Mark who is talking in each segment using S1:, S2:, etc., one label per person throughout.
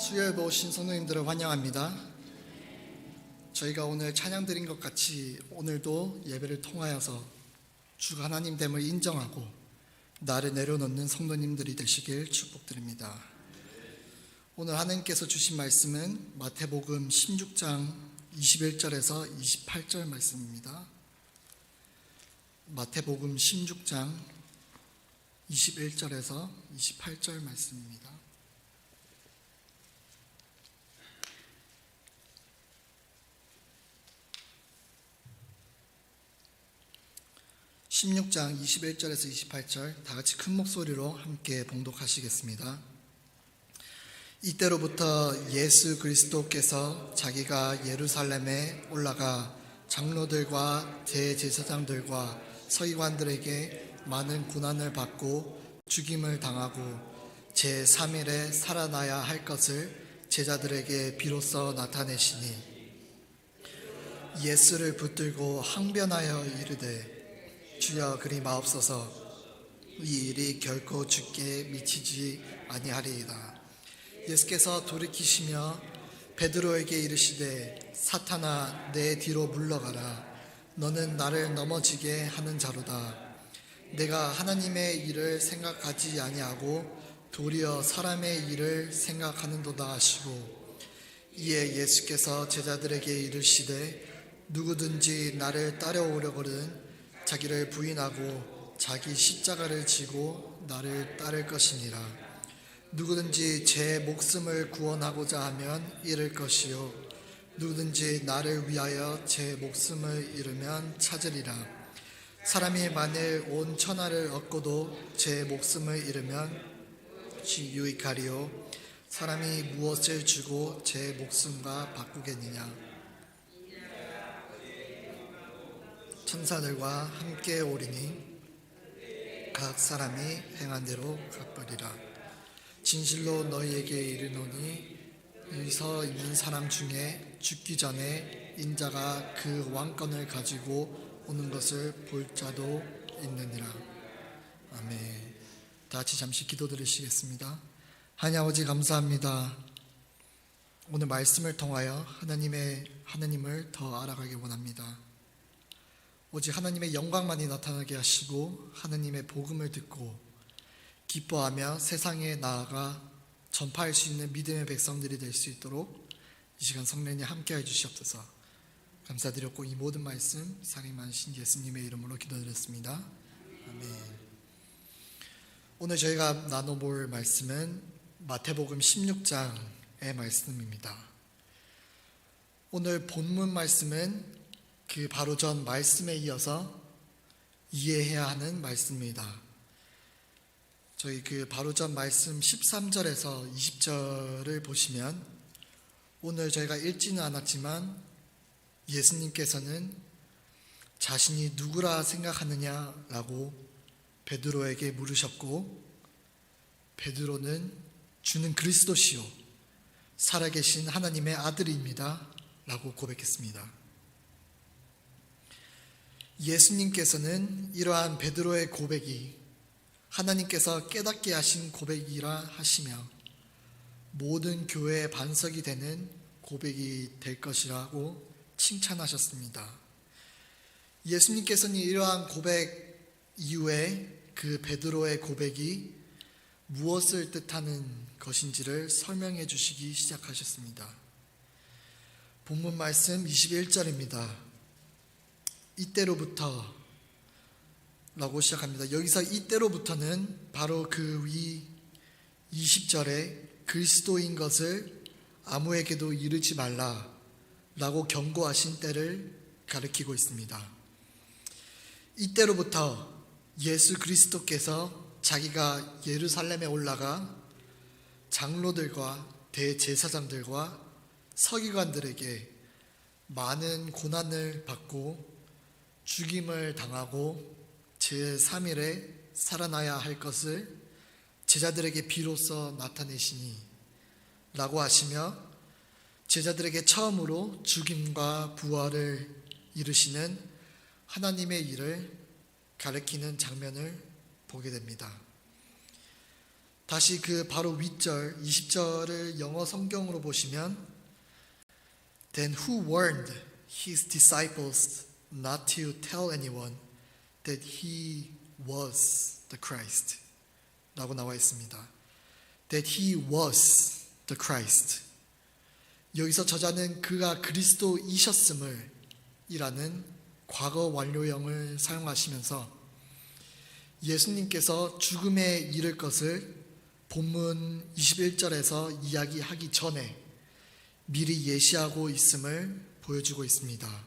S1: 수요일에 오신 성도님들을 환영합니다. 저희가 오늘 찬양 드린 것 같이 오늘도 예배를 통하여서 주가 하나님 됨을 인정하고 나를 내려놓는 성도님들이 되시길 축복드립니다. 오늘 하나님께서 주신 말씀은 마태복음 16장 21절에서 28절 말씀입니다. 마태복음 16장 21절에서 28절 말씀입니다. 16장 21절에서 28절 다 같이 큰 목소리로 함께 봉독하시겠습니다. 이때로부터 예수 그리스도께서 자기가 예루살렘에 올라가 장로들과 대제사장들과 서기관들에게 많은 고난을 받고 죽임을 당하고 제3일에 살아나야 할 것을 제자들에게 비로소 나타내시니 예수를 붙들고 항변하여 이르되 주여 그리 마옵소서. 이 일이 결코 주께 미치지 아니하리이다. 예수께서 돌이키시며 베드로에게 이르시되 사탄아 내 뒤로 물러가라. 너는 나를 넘어지게 하는 자로다. 내가 하나님의 일을 생각하지 아니하고 도리어 사람의 일을 생각하는도다 하시고 이에 예수께서 제자들에게 이르시되 누구든지 나를 따라오려거든 자기를 부인하고 자기 십자가를 지고 나를 따를 것이니라. 누구든지 제 목숨을 구원하고자 하면 잃을 것이요 누구든지 나를 위하여 제 목숨을 잃으면 찾으리라. 사람이 만일 온 천하를 얻고도 제 목숨을 잃으면 유익하리요 사람이 무엇을 주고 제 목숨과 바꾸겠느냐. 천사들과 함께 오리니 각 사람이 행한 대로 갚으리라. 진실로 너희에게 이르노니 서 있는 사람 중에 죽기 전에 인자가 그 왕권을 가지고 오는 것을 볼 자도 있느니라. 아멘. 다 같이 잠시 기도드리시겠습니다. 하나님 아버지 감사합니다. 오늘 말씀을 통하여 하나님을 더 알아가기 원합니다. 오직 하나님의 영광만이 나타나게 하시고 하나님의 복음을 듣고 기뻐하며 세상에 나아가 전파할 수 있는 믿음의 백성들이 될 수 있도록 이 시간 성령님 함께해 주시옵소서. 감사드렸고 이 모든 말씀 살인하신 예수님의 이름으로 기도드렸습니다. 아멘. 오늘 저희가 나눠볼 말씀은 마태복음 16장의 말씀입니다. 오늘 본문 말씀은 그 바로 전 말씀에 이어서 이해해야 하는 말씀입니다. 저희 그 바로 전 말씀 13절에서 20절을 보시면 오늘 저희가 읽지는 않았지만 예수님께서는 자신이 누구라 생각하느냐라고 베드로에게 물으셨고 베드로는 주는 그리스도시요 살아계신 하나님의 아들입니다 라고 고백했습니다. 예수님께서는 이러한 베드로의 고백이 하나님께서 깨닫게 하신 고백이라 하시며 모든 교회의 반석이 되는 고백이 될 것이라고 칭찬하셨습니다. 예수님께서는 이러한 고백 이후에 그 베드로의 고백이 무엇을 뜻하는 것인지를 설명해 주시기 시작하셨습니다. 본문 말씀 21절입니다. 이때로부터 라고 시작합니다. 여기서 이때로부터는 바로 그 위 20절에 그리스도인 것을 아무에게도 이르지 말라 라고 경고하신 때를 가리키고 있습니다. 이때로부터 예수 그리스도께서 자기가 예루살렘에 올라가 장로들과 대제사장들과 서기관들에게 많은 고난을 받고 죽임을 당하고 제3일에 살아나야 할 것을 제자들에게 비로소 나타내시니 라고 하시며 제자들에게 처음으로 죽임과 부활을 이루시는 하나님의 일을 가리키는 장면을 보게 됩니다. 다시 그 바로 윗절 20절을 영어 성경으로 보시면 Then who warned his disciples not to tell anyone that he was the Christ? 라고 나와 있습니다. That he was the Christ. 여기서 저자는 그가 그리스도이셨음을 이라는 과거 완료형을 사용하시면서 예수님께서 죽음에 이를 것을 본문 21절에서 이야기하기 전에 미리 예시하고 있음을 보여주고 있습니다.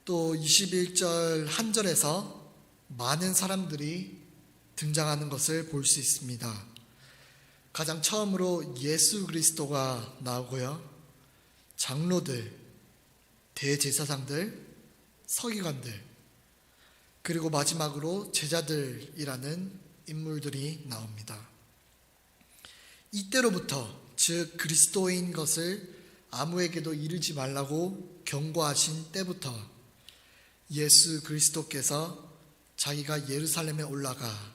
S1: 또 21절 한 절에서 많은 사람들이 등장하는 것을 볼 수 있습니다. 가장 처음으로 예수 그리스도가 나오고요. 장로들, 대제사장들, 서기관들, 그리고 마지막으로 제자들이라는 인물들이 나옵니다. 이때로부터 즉 그리스도인 것을 아무에게도 이르지 말라고 경고하신 때부터 예수 그리스도께서 자기가 예루살렘에 올라가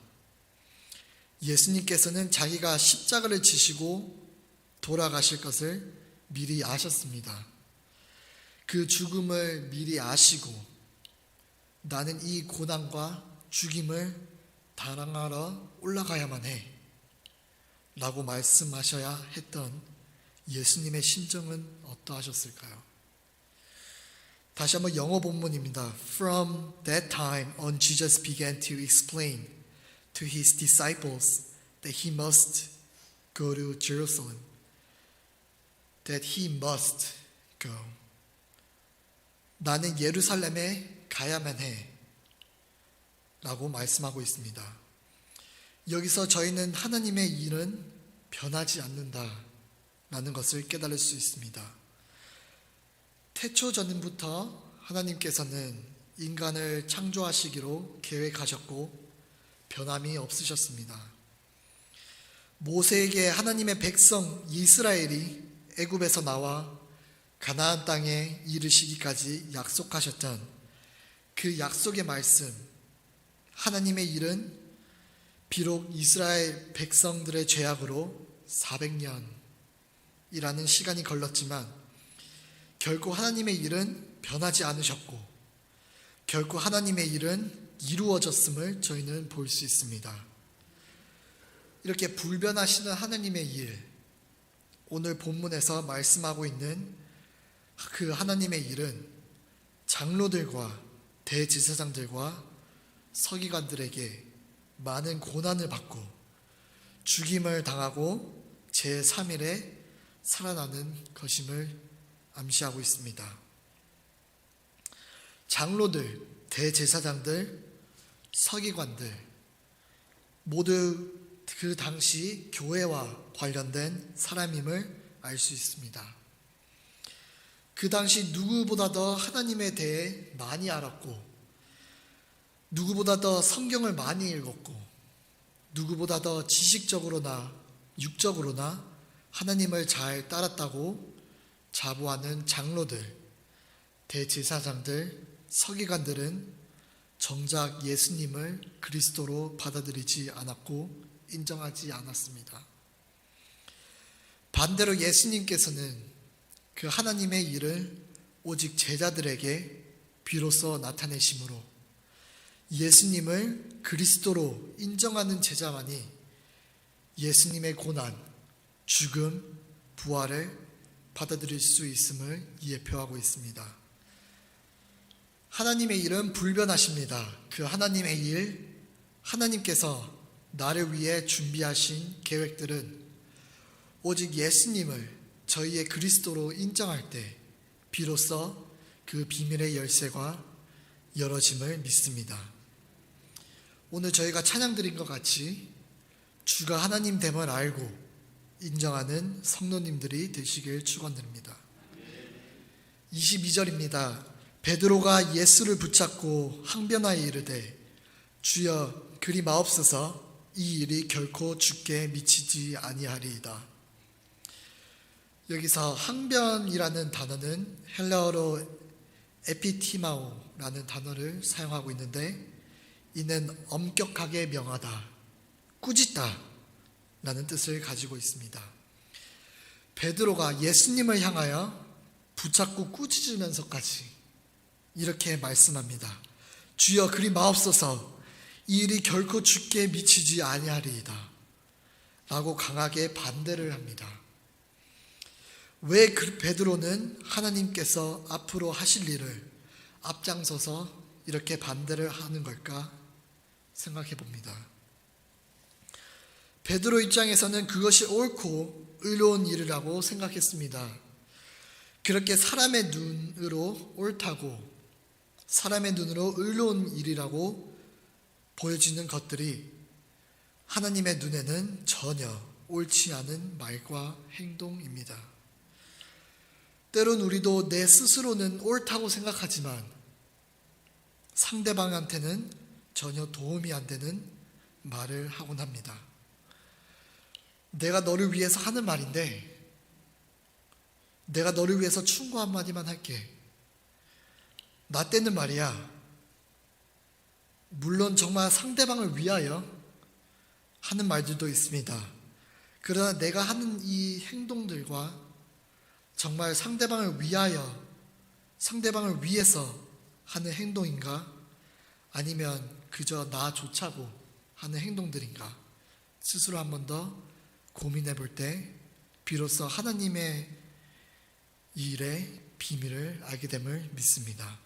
S1: 예수님께서는 자기가 십자가를 지시고 돌아가실 것을 미리 아셨습니다. 그 죽음을 미리 아시고 나는 이 고난과 죽임을 당하러 올라가야만 해 라고 말씀하셔야 했던 예수님의 심정은 어떠하셨을까요? 다시 한번 영어 본문입니다. From that time on Jesus began to explain to his disciples that he must go to Jerusalem. That he must go. 나는 예루살렘에 가야만 해 라고 말씀하고 있습니다. 여기서 저희는 하나님의 일은 변하지 않는다 라는 것을 깨달을 수 있습니다. 태초 전부터 하나님께서는 인간을 창조하시기로 계획하셨고 변함이 없으셨습니다. 모세에게 하나님의 백성 이스라엘이 애굽에서 나와 가나안 땅에 이르시기까지 약속하셨던 그 약속의 말씀, 하나님의 일은 비록 이스라엘 백성들의 죄악으로 400년이라는 시간이 걸렸지만 결코 하나님의 일은 변하지 않으셨고 결코 하나님의 일은 이루어졌음을 저희는 볼 수 있습니다. 이렇게 불변하시는 하나님의 일, 오늘 본문에서 말씀하고 있는 그 하나님의 일은 장로들과 대제사장들과 서기관들에게 많은 고난을 받고 죽임을 당하고 제3일에 살아나는 것임을 암시하고 있습니다. 장로들, 대제사장들, 서기관들 모두 그 당시 교회와 관련된 사람임을 알 수 있습니다. 그 당시 누구보다 더 하나님에 대해 많이 알았고 누구보다 더 성경을 많이 읽었고 누구보다 더 지식적으로나 육적으로나 하나님을 잘 따랐다고 자부하는 장로들, 대제사장들, 서기관들은 정작 예수님을 그리스도로 받아들이지 않았고 인정하지 않았습니다. 반대로 예수님께서는 그 하나님의 일을 오직 제자들에게 비로소 나타내심으로 예수님을 그리스도로 인정하는 제자만이 예수님의 고난, 죽음, 부활을 받아들일 수 있음을 예표하고 있습니다. 하나님의 일은 불변하십니다. 그 하나님의 일, 하나님께서 나를 위해 준비하신 계획들은 오직 예수님을 저희의 그리스도로 인정할 때 비로소 그 비밀의 열쇠가 열어짐을 믿습니다. 오늘 저희가 찬양 드린 것 같이 주가 하나님 됨을 알고 인정하는 성도님들이 되시길 축원드립니다. 22절입니다. 베드로가 예수를 붙잡고 항변하여 이르되 주여 그리 마옵소서 이 일이 결코 주께 미치지 아니하리이다. 여기서 항변이라는 단어는 헬라어로 에피티마오라는 단어를 사용하고 있는데 이는 엄격하게 명하다, 꾸짖다 라는 뜻을 가지고 있습니다. 베드로가 예수님을 향하여 붙잡고 꾸짖으면서까지 이렇게 말씀합니다. 주여 그리 마옵소서, 이 일이 결코 주께 미치지 아니하리이다 라고 강하게 반대를 합니다. 왜 베드로는 하나님께서 앞으로 하실 일을 앞장서서 이렇게 반대를 하는 걸까 생각해 봅니다. 베드로 입장에서는 그것이 옳고 의로운 일이라고 생각했습니다. 그렇게 사람의 눈으로 옳다고, 사람의 눈으로 의로운 일이라고 보여지는 것들이 하나님의 눈에는 전혀 옳지 않은 말과 행동입니다. 때론 우리도 내 스스로는 옳다고 생각하지만 상대방한테는 전혀 도움이 안 되는 말을 하곤 합니다. 내가 너를 위해서 하는 말인데, 내가 너를 위해서 충고 한마디만 할게. 나 때는 말이야, 물론 정말 상대방을 위하여 하는 말들도 있습니다. 그러나 내가 하는 이 행동들과 정말 상대방을 위하여, 상대방을 위해서 하는 행동인가? 아니면 그저 나 좋자고 하는 행동들인가? 스스로 한 번 더 고민해 볼 때 비로소 하나님의 일의 비밀을 알게 됨을 믿습니다.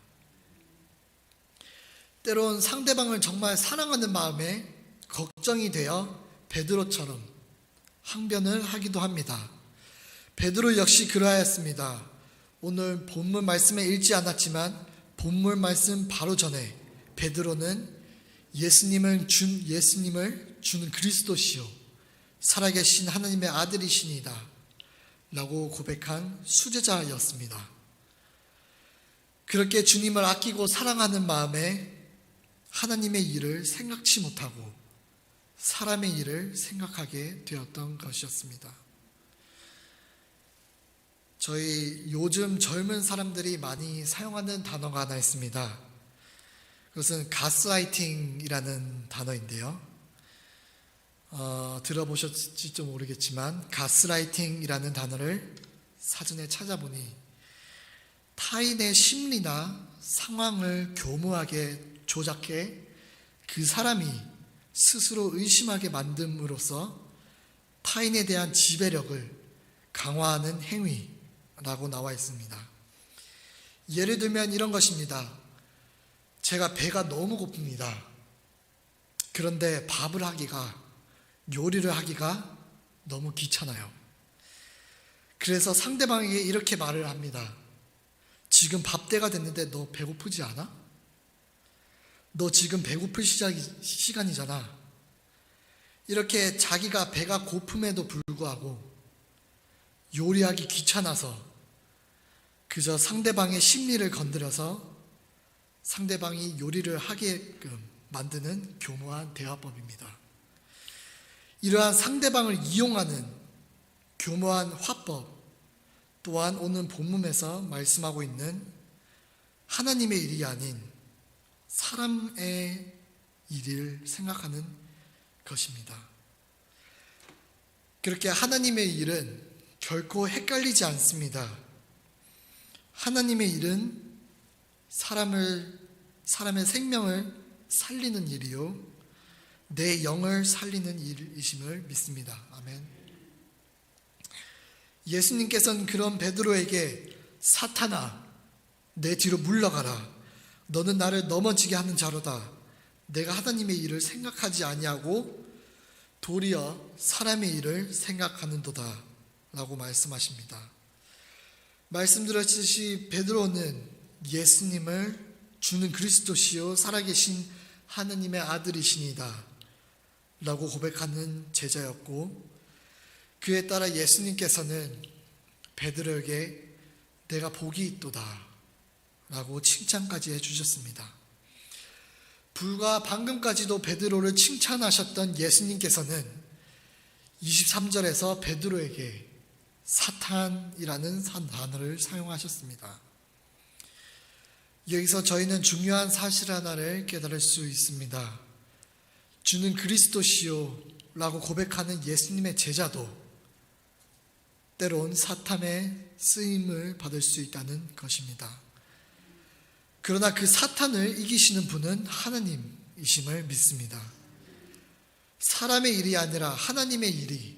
S1: 때론 상대방을 정말 사랑하는 마음에 걱정이 되어 베드로처럼 항변을 하기도 합니다. 베드로 역시 그러하였습니다. 오늘 본문 말씀에 읽지 않았지만 본문 말씀 바로 전에 베드로는 예수님을 주는 그리스도시요 살아계신 하나님의 아들이시니다 라고 고백한 수제자였습니다. 그렇게 주님을 아끼고 사랑하는 마음에 하나님의 일을 생각지 못하고 사람의 일을 생각하게 되었던 것이었습니다. 저희 요즘 젊은 사람들이 많이 사용하는 단어가 하나 있습니다. 그것은 가스라이팅이라는 단어인데요. 들어보셨을지 모르겠지만 가스라이팅이라는 단어를 사전에 찾아보니 타인의 심리나 상황을 교묘하게 조작해 그 사람이 스스로 의심하게 만듦으로써 타인에 대한 지배력을 강화하는 행위라고 나와 있습니다. 예를 들면 이런 것입니다. 제가 배가 너무 고픕니다. 그런데 요리를 하기가 너무 귀찮아요. 그래서 상대방에게 이렇게 말을 합니다. 지금 밥때가 됐는데 너 배고프지 않아? 너 지금 배고플 시간이잖아. 이렇게 자기가 배가 고픔에도 불구하고 요리하기 귀찮아서 그저 상대방의 심리를 건드려서 상대방이 요리를 하게끔 만드는 교묘한 대화법입니다. 이러한 상대방을 이용하는 교묘한 화법 또한 오늘 본문에서 말씀하고 있는 하나님의 일이 아닌 사람의 일을 생각하는 것입니다. 그렇게 하나님의 일은 결코 헷갈리지 않습니다. 하나님의 일은 사람의 생명을 살리는 일이요 내 영을 살리는 일이심을 믿습니다. 아멘. 예수님께서는 그런 베드로에게 사탄아 내 뒤로 물러가라 너는 나를 넘어지게 하는 자로다 내가 하나님의 일을 생각하지 아니하고 도리어 사람의 일을 생각하는도다 라고 말씀하십니다. 말씀드렸듯이 베드로는 예수님을 주는 그리스도시요 살아계신 하나님의 아들이시니다 라고 고백하는 제자였고 그에 따라 예수님께서는 베드로에게 내가 복이 있도다 라고 칭찬까지 해주셨습니다. 불과 방금까지도 베드로를 칭찬하셨던 예수님께서는 23절에서 베드로에게 사탄이라는 단어를 사용하셨습니다. 여기서 저희는 중요한 사실 하나를 깨달을 수 있습니다. 주는 그리스도시요 라고 고백하는 예수님의 제자도 때론 사탄의 쓰임을 받을 수 있다는 것입니다. 그러나 그 사탄을 이기시는 분은 하나님이심을 믿습니다. 사람의 일이 아니라 하나님의 일이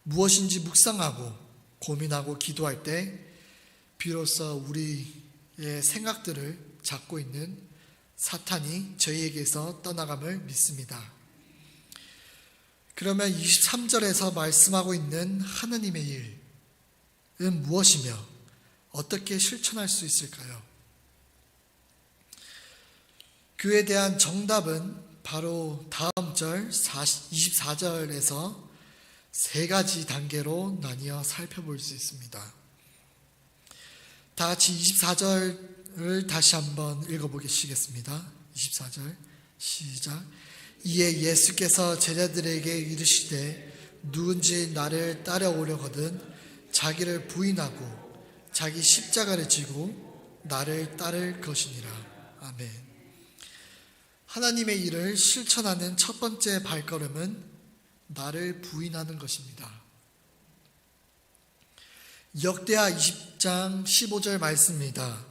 S1: 무엇인지 묵상하고 고민하고 기도할 때 비로소 우리의 생각들을 잡고 있는 사탄이 저희에게서 떠나감을 믿습니다. 그러면 23절에서 말씀하고 있는 하나님의 일은 무엇이며 어떻게 실천할 수 있을까요? 그에 대한 정답은 바로 다음 절 24절에서 세 가지 단계로 나뉘어 살펴볼 수 있습니다. 다 같이 24절을 다시 한번 읽어보시겠습니다. 24절 시작. 이에 예수께서 제자들에게 이르시되 누군지 나를 따라오려거든 자기를 부인하고 자기 십자가를 지고 나를 따를 것이니라. 아멘. 하나님의 일을 실천하는 첫 번째 발걸음은 나를 부인하는 것입니다. 역대하 20장 15절 말씀입니다.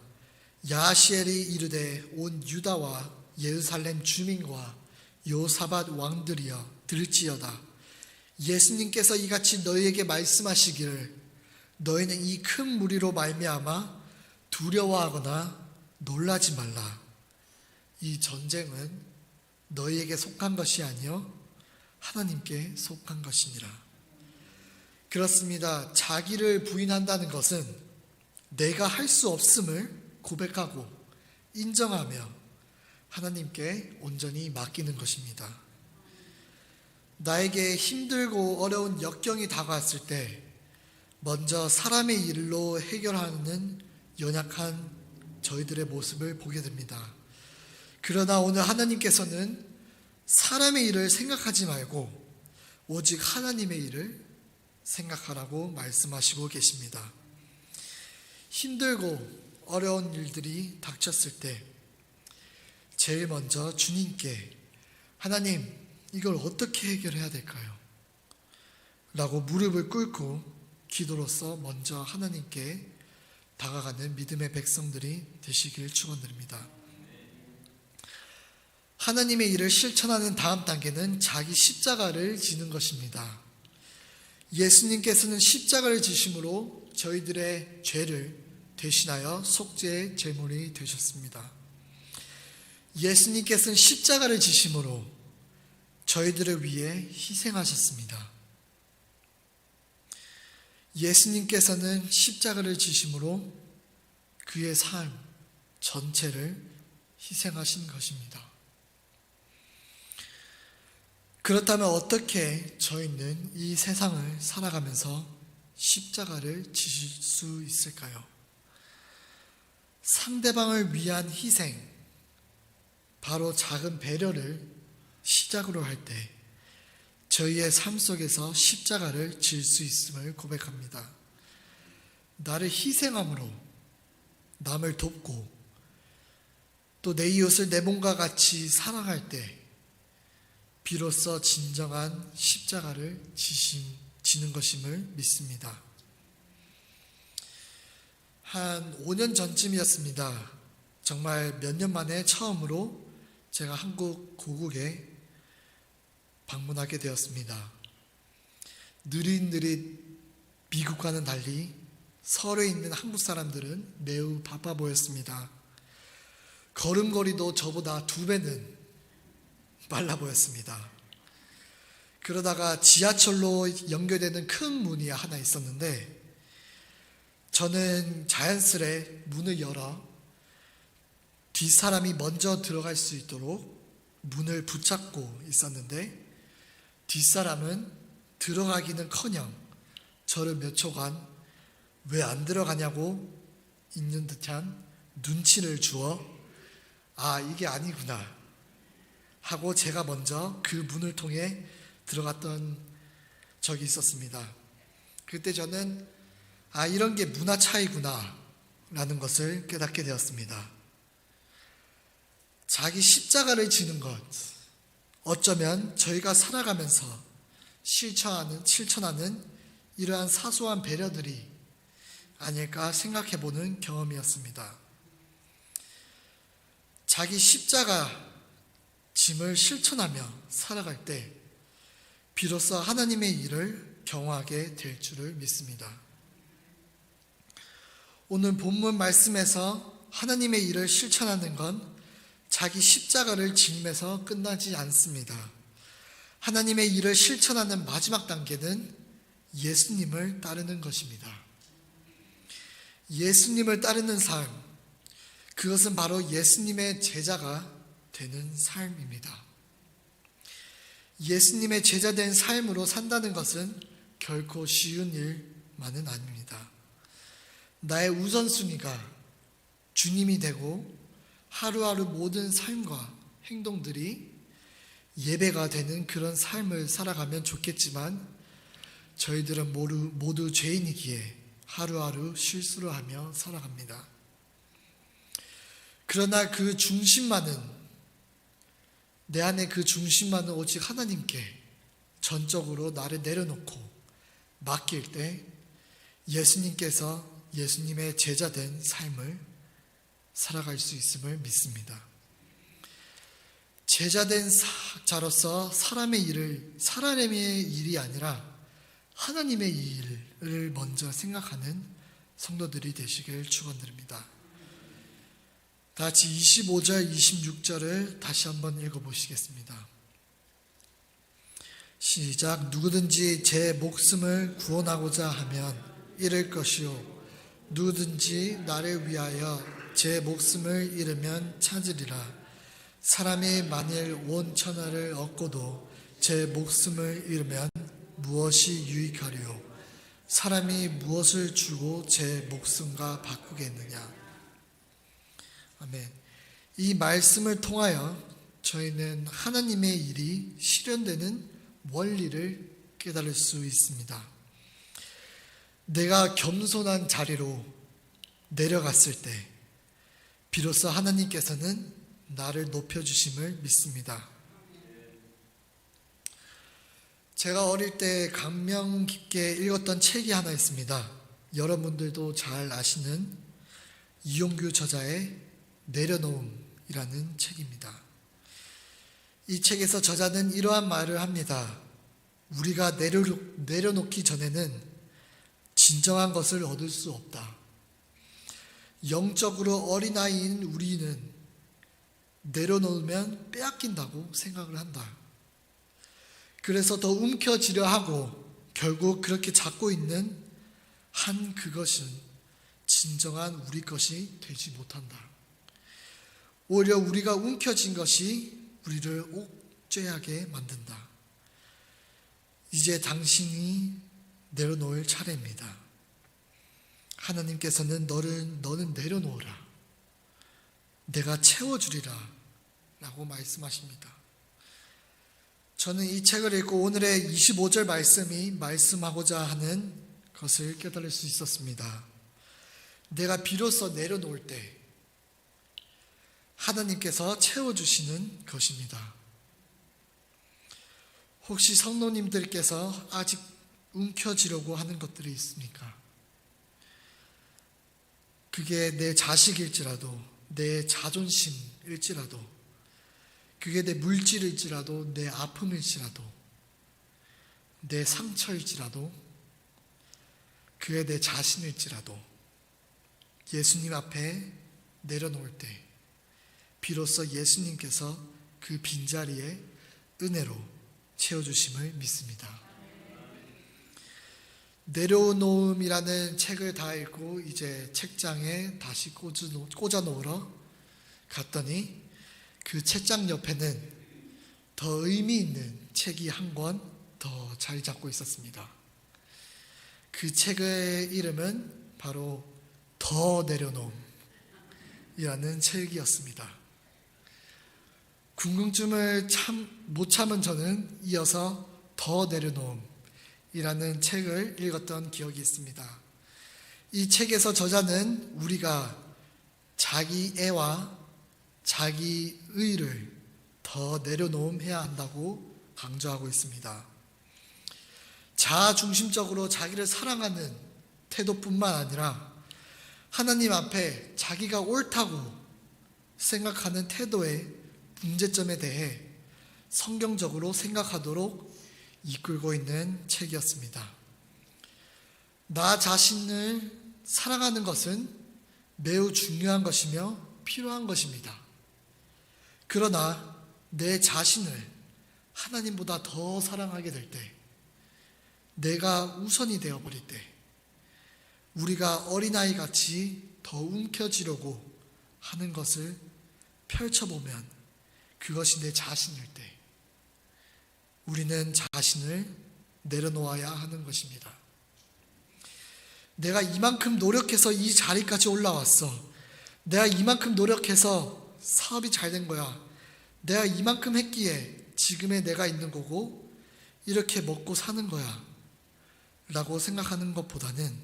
S1: 야하시엘이 이르되 온 유다와 예루살렘 주민과 요사밧 왕들이여 들을지어다. 예수님께서 이같이 너희에게 말씀하시기를 너희는 이 큰 무리로 말미암아 두려워하거나 놀라지 말라. 이 전쟁은 너희에게 속한 것이 아니요 하나님께 속한 것이니라. 그렇습니다. 자기를 부인한다는 것은 내가 할 수 없음을 고백하고 인정하며 하나님께 온전히 맡기는 것입니다. 나에게 힘들고 어려운 역경이 다가왔을 때 먼저 사람의 일로 해결하는 연약한 저희들의 모습을 보게 됩니다. 그러나 오늘 하나님께서는 사람의 일을 생각하지 말고 오직 하나님의 일을 생각하라고 말씀하시고 계십니다. 힘들고 어려운 일들이 닥쳤을 때 제일 먼저 주님께 하나님 이걸 어떻게 해결해야 될까요? 라고 무릎을 꿇고 기도로서 먼저 하나님께 다가가는 믿음의 백성들이 되시길 축원드립니다. 하나님의 일을 실천하는 다음 단계는 자기 십자가를 지는 것입니다. 예수님께서는 십자가를 지심으로 저희들의 죄를 대신하여 속죄의 제물이 되셨습니다. 예수님께서는 십자가를 지심으로 저희들을 위해 희생하셨습니다. 예수님께서는 십자가를 지심으로 그의 삶 전체를 희생하신 것입니다. 그렇다면 어떻게 저희는 이 세상을 살아가면서 십자가를 지실 수 있을까요? 상대방을 위한 희생, 바로 작은 배려를 시작으로 할 때 저희의 삶 속에서 십자가를 질 수 있음을 고백합니다. 나를 희생함으로 남을 돕고 또 내 이웃을 내 몸과 같이 사랑할 때 비로소 진정한 십자가를 지는 것임을 믿습니다. 한 5년 전쯤이었습니다. 정말 몇 년 만에 처음으로 제가 한국 고국에 방문하게 되었습니다. 느릿느릿 미국과는 달리 서울에 있는 한국 사람들은 매우 바빠 보였습니다. 걸음걸이도 저보다 2배는 빨라 보였습니다. 그러다가 지하철로 연결되는 큰 문이 하나 있었는데 저는 자연스레 문을 열어 뒷사람이 먼저 들어갈 수 있도록 문을 붙잡고 있었는데 뒷사람은 들어가기는커녕 저를 몇 초간 왜 안 들어가냐고 있는 듯한 눈치를 주어 이게 아니구나 하고 제가 먼저 그 문을 통해 들어갔던 적이 있었습니다. 그때 저는 이런 게 문화 차이구나 라는 것을 깨닫게 되었습니다. 자기 십자가를 지는 것, 어쩌면 저희가 살아가면서 실천하는 이러한 사소한 배려들이 아닐까 생각해보는 경험이었습니다. 자기 십자가 짐을 실천하며 살아갈 때 비로소 하나님의 일을 경험하게 될 줄을 믿습니다. 오늘 본문 말씀에서 하나님의 일을 실천하는 건 자기 십자가를 지니면서 끝나지 않습니다. 하나님의 일을 실천하는 마지막 단계는 예수님을 따르는 것입니다. 예수님을 따르는 삶, 그것은 바로 예수님의 제자가 되는 삶입니다. 예수님의 제자된 삶으로 산다는 것은 결코 쉬운 일만은 아닙니다. 나의 우선순위가 주님이 되고 하루하루 모든 삶과 행동들이 예배가 되는 그런 삶을 살아가면 좋겠지만 저희들은 모두 죄인이기에 하루하루 실수를 하며 살아갑니다. 그러나 그 중심만은 내 안에 그 중심만은 오직 하나님께 전적으로 나를 내려놓고 맡길 때 예수님께서 예수님의 제자된 삶을 살아갈 수 있음을 믿습니다. 제자된 자로서 사람의 일이 아니라 하나님의 일을 먼저 생각하는 성도들이 되시길 축원드립니다. 다 같이 25절, 26절을 다시 한번 읽어보시겠습니다. 시작. 누구든지 제 목숨을 구원하고자 하면 잃을 것이요 누구든지 나를 위하여 제 목숨을 잃으면 찾으리라. 사람이 만일 온 천하를 얻고도 제 목숨을 잃으면 무엇이 유익하리요? 사람이 무엇을 주고 제 목숨과 바꾸겠느냐? 아멘. 이 말씀을 통하여 저희는 하나님의 일이 실현되는 원리를 깨달을 수 있습니다. 내가 겸손한 자리로 내려갔을 때 비로소 하나님께서는 나를 높여주심을 믿습니다. 제가 어릴 때 감명 깊게 읽었던 책이 하나 있습니다. 여러분들도 잘 아시는 이용규 저자의 내려놓음이라는 책입니다. 이 책에서 저자는 이러한 말을 합니다. 우리가 내려놓기 전에는 진정한 것을 얻을 수 없다. 영적으로 어린아이인 우리는 내려놓으면 빼앗긴다고 생각을 한다. 그래서 더 움켜쥐려 하고 결국 그렇게 잡고 있는 한 그것은 진정한 우리 것이 되지 못한다. 오히려 우리가 움켜쥔 것이 우리를 옥죄하게 만든다. 이제 당신이 내려놓을 차례입니다. 하나님께서는 너는 내려놓으라. 내가 채워주리라 라고 말씀하십니다. 저는 이 책을 읽고 오늘의 25절 말씀이 말씀하고자 하는 것을 깨달을 수 있었습니다. 내가 비로소 내려놓을 때 하나님께서 채워주시는 것입니다. 혹시 성도님들께서 아직 움켜쥐려고 하는 것들이 있습니까? 그게 내 자식일지라도 내 자존심일지라도 그게 내 물질일지라도 내 아픔일지라도 내 상처일지라도 그게 내 자신일지라도 예수님 앞에 내려놓을 때 비로소 예수님께서 그 빈자리에 은혜로 채워주심을 믿습니다. 내려놓음이라는 책을 다 읽고 이제 책장에 다시 꽂아 놓으러 갔더니 그 책장 옆에는 더 의미 있는 책이 한 권 더 자리 잡고 있었습니다. 그 책의 이름은 바로 더 내려놓음이라는 책이었습니다. 궁금증을 못 참은 저는 이어서 더 내려놓음이라는 책을 읽었던 기억이 있습니다. 이 책에서 저자는 우리가 자기 애와 자기 의를 더 더 내려놓음해야 한다고 강조하고 있습니다. 자아 중심적으로 자기를 사랑하는 태도뿐만 아니라 하나님 앞에 자기가 옳다고 생각하는 태도의 문제점에 대해 성경적으로 생각하도록 이끌고 있는 책이었습니다. 나 자신을 사랑하는 것은 매우 중요한 것이며 필요한 것입니다. 그러나 내 자신을 하나님보다 더 사랑하게 될 때, 내가 우선이 되어버릴 때, 우리가 어린아이 같이 더 움켜쥐려고 하는 것을 펼쳐보면 그것이 내 자신일 때 우리는 자신을 내려놓아야 하는 것입니다. 내가 이만큼 노력해서 이 자리까지 올라왔어. 내가 이만큼 노력해서 사업이 잘 된 거야. 내가 이만큼 했기에 지금의 내가 있는 거고 이렇게 먹고 사는 거야 라고 생각하는 것보다는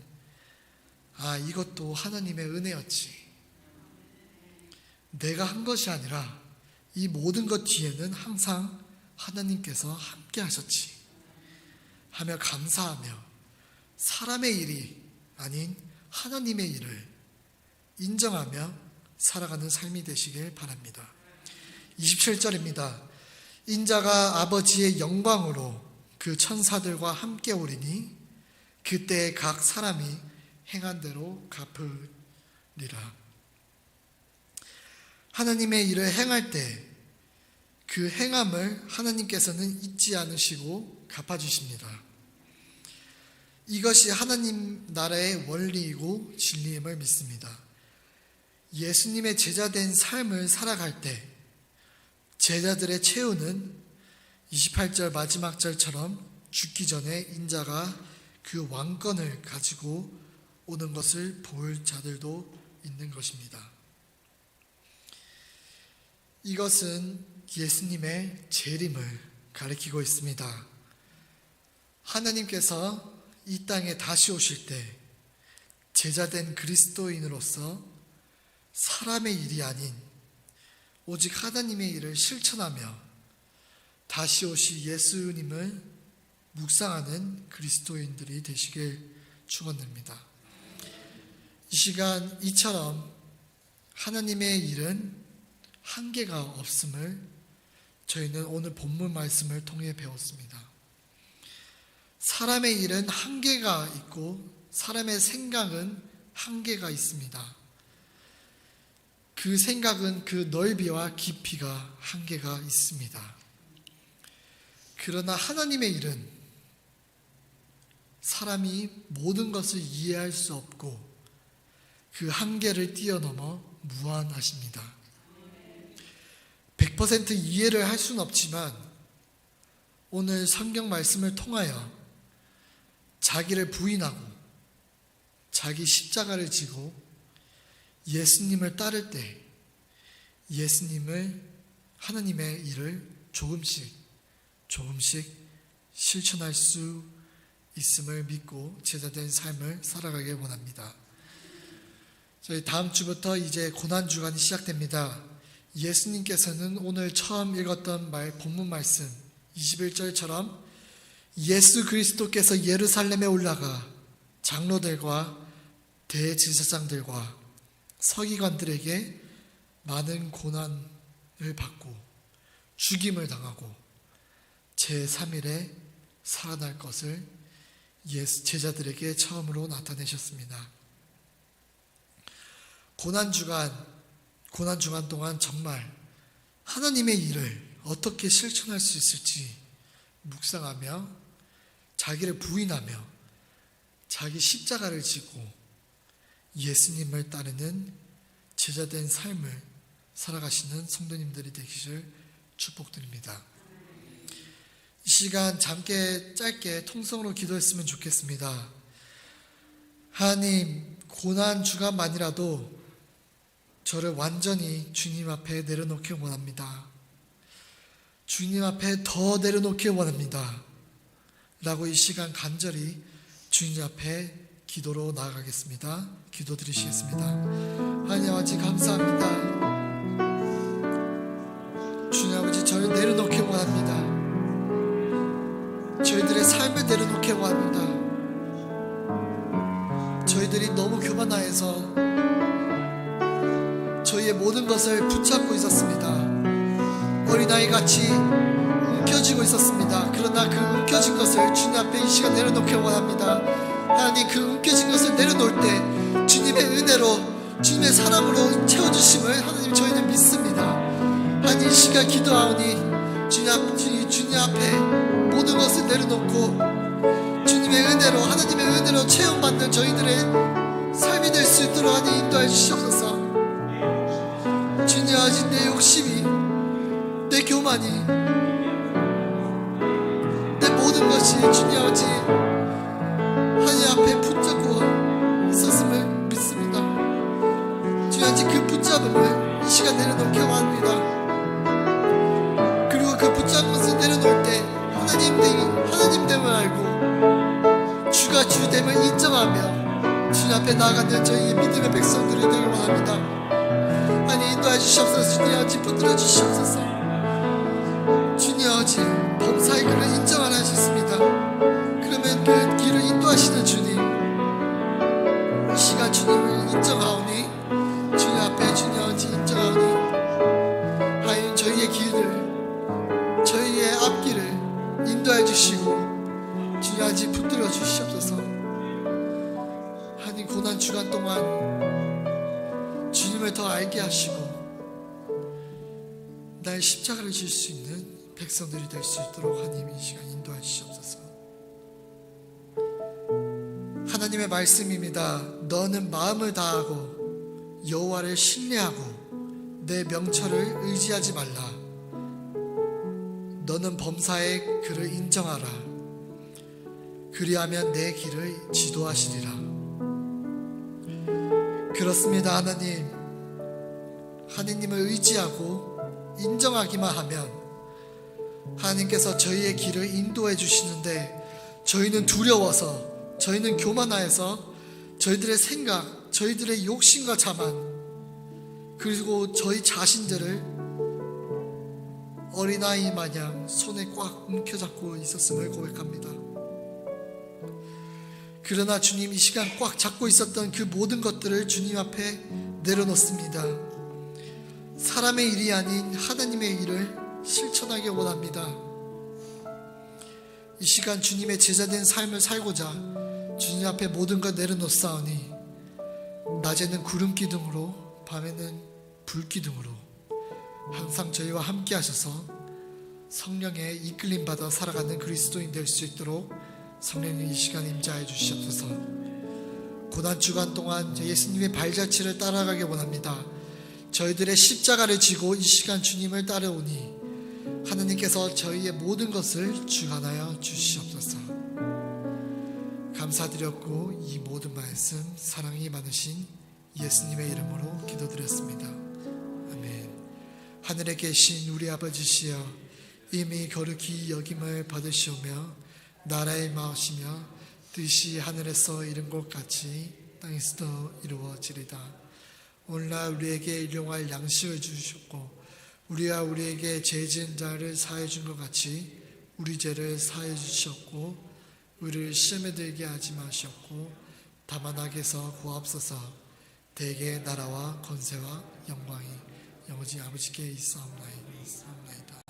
S1: 이것도 하나님의 은혜였지. 내가 한 것이 아니라 이 모든 것 뒤에는 항상 하나님께서 함께 하셨지 하며 감사하며 사람의 일이 아닌 하나님의 일을 인정하며 살아가는 삶이 되시길 바랍니다. 27절입니다. 인자가 아버지의 영광으로 그 천사들과 함께 오리니 그때 각 사람이 행한 대로 갚으리라. 하나님의 일을 행할 때 그 행함을 하나님께서는 잊지 않으시고 갚아주십니다. 이것이 하나님 나라의 원리이고 진리임을 믿습니다. 예수님의 제자된 삶을 살아갈 때 제자들의 최후는 28절 마지막 절처럼 죽기 전에 인자가 그 왕권을 가지고 오는 것을 볼 자들도 있는 것입니다. 이것은 예수님의 재림을 가리키고 있습니다. 하나님께서 이 땅에 다시 오실 때 제자된 그리스도인으로서 사람의 일이 아닌 오직 하나님의 일을 실천하며 다시 오실 예수님을 묵상하는 그리스도인들이 되시길 축원드립니다. 이 시간 이처럼 하나님의 일은 한계가 없음을 저희는 오늘 본문 말씀을 통해 배웠습니다. 사람의 일은 한계가 있고 사람의 생각은 한계가 있습니다. 그 생각은 그 넓이와 깊이가 한계가 있습니다. 그러나 하나님의 일은 사람이 모든 것을 이해할 수 없고 그 한계를 뛰어넘어 무한하십니다. 100% 이해를 할 수는 없지만 오늘 성경 말씀을 통하여 자기를 부인하고 자기 십자가를 지고 예수님을 따를 때 예수님을 하나님의 일을 조금씩 실천할 수 있음을 믿고 제자된 삶을 살아가길 원합니다. 저희 다음 주부터 이제 고난주간이 시작됩니다. 예수님께서는 오늘 처음 읽었던 본문 말씀 21절처럼 예수 그리스도께서 예루살렘에 올라가 장로들과 대제사장들과 서기관들에게 많은 고난을 받고 죽임을 당하고 제3일에 살아날 것을 제자들에게 처음으로 나타내셨습니다. 고난주간 동안 정말 하나님의 일을 어떻게 실천할 수 있을지 묵상하며 자기를 부인하며 자기 십자가를 지고 예수님을 따르는 제자된 삶을 살아가시는 성도님들이 되시길 축복드립니다. 이 시간 짧게 통성으로 기도했으면 좋겠습니다. 하나님, 고난주간만이라도 저를 완전히 주님 앞에 내려놓길 원합니다. 주님 앞에 더 내려놓길 원합니다. 라고 이 시간 간절히 주님 앞에 기도로 나아가겠습니다. 기도 드리시겠습니다. 하나님 아버지 감사합니다. 주님 아버지 저희 내려놓게 원합니다. 저희들이 너무 교만하여서 저희의 모든 것을 붙잡고 있었습니다. 어린아이같이 움켜쥐고 있었습니다. 그러나 그 움켜진 것을 주님 앞에 이 시간 내려놓게 원합니다. 하나님, 그 움켜진 것을 내려놓을 때 주님의 은혜로, 주님의 사랑으로 채워주심을 하나님 저희는 믿습니다. 하나님, 이 시간 기도하오니 주님 앞에 모든 것을 내려놓고 주님의 은혜로, 하나님의 은혜로 체험받는 저희들의 삶이 될 수 있도록 하나님 인도해 주시옵소서. 주님, 아직 내 욕심이, 내 교만이, 내 모든 것이 주님 아버지 하나님 앞에 붙잡고 있었음을 믿습니다. 주님, 아직 그 붙잡음을 이 시간 내려놓게 원합니다. 그리고 그 붙잡은 것을 내려놓을 때 하나님됨을 알고 주가 주됨을 인정하며 주님 앞에 나아가는 저희의 믿음의 백성들이 되길 원합니다. 하나님, 인도해 주시옵소서. 주님 아버지 붙들어 주시옵소서. 주님 아버지 범사의 길을 인정하라 하셨습니다. 그러면 그 길을 인도하시는 주님, 이 시간 주님을 인정하오니, 주님 앞에 주님 아버지 인정하오니 하나님, 저희의 길을, 저희의 앞길을 인도해 주시고 주님 아버지 붙들어 주시옵소서. 하나님, 고난 주간 동안 주님을 더 알게 하시고 나의 십자가를 질 수 있는 백성들이 될 수 있도록 하나님 이 시간 인도해 주시옵소서. 하나님의 말씀입니다. 너는 마음을 다하고 여호와를 신뢰하고 내 명철을 의지하지 말라. 너는 범사의 그를 인정하라. 그리하면 내 길을 지도하시리라. 그렇습니다. 하나님, 하나님을 의지하고 인정하기만 하면 하나님께서 저희의 길을 인도해 주시는데, 저희는 두려워서, 저희는 교만하여서 저희들의 생각, 저희들의 욕심과 자만, 그리고 저희 자신들을 어린아이 마냥 손에 꽉 움켜잡고 있었음을 고백합니다. 그러나 주님, 이 시간 꽉 잡고 있었던 그 모든 것들을 주님 앞에 내려놓습니다. 사람의 일이 아닌 하나님의 일을 실천하기 원합니다. 이 시간 주님의 제자된 삶을 살고자 주님 앞에 모든 것 내려놓사오니, 낮에는 구름 기둥으로, 밤에는 불 기둥으로 항상 저희와 함께 하셔서 성령의 이끌림 받아 살아가는 그리스도인 될 수 있도록 성령님 이 시간 임재하여 주시옵소서. 고난 주간 동안 예수님의 발자취를 따라가기 원합니다. 저희들의 십자가를 지고 이 시간 주님을 따라오니 하나님께서 저희의 모든 것을 주관하여 주시옵소서. 감사드렸고 이 모든 말씀 사랑이 많으신 예수님의 이름으로 기도드렸습니다. 아멘. 하늘에 계신 우리 아버지시여, 이미 거룩히 여김을 받으시오며 나라의 마으시며 뜻이 하늘에서 이룬 것 같이 땅에서도 이루어지리다. 오늘날 우리에게 일용할 양식을 주셨고 우리와 우리에게 죄 지은 자를 사해 준 것 같이 우리 죄를 사해 주셨고 우리를 시험에 들게 하지 마셨고 다만 악에서 구하옵소서. 대개 나라와 권세와 영광이 영원히 아버지께 있사옵나이다.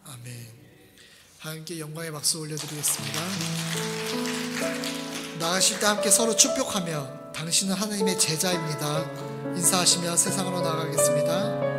S1: 아멘. 하나님께 영광의 박수 올려드리겠습니다. 나가실 때 함께 서로 축복하며 당신은 하나님의 제자입니다 인사하시며 세상으로 나가겠습니다.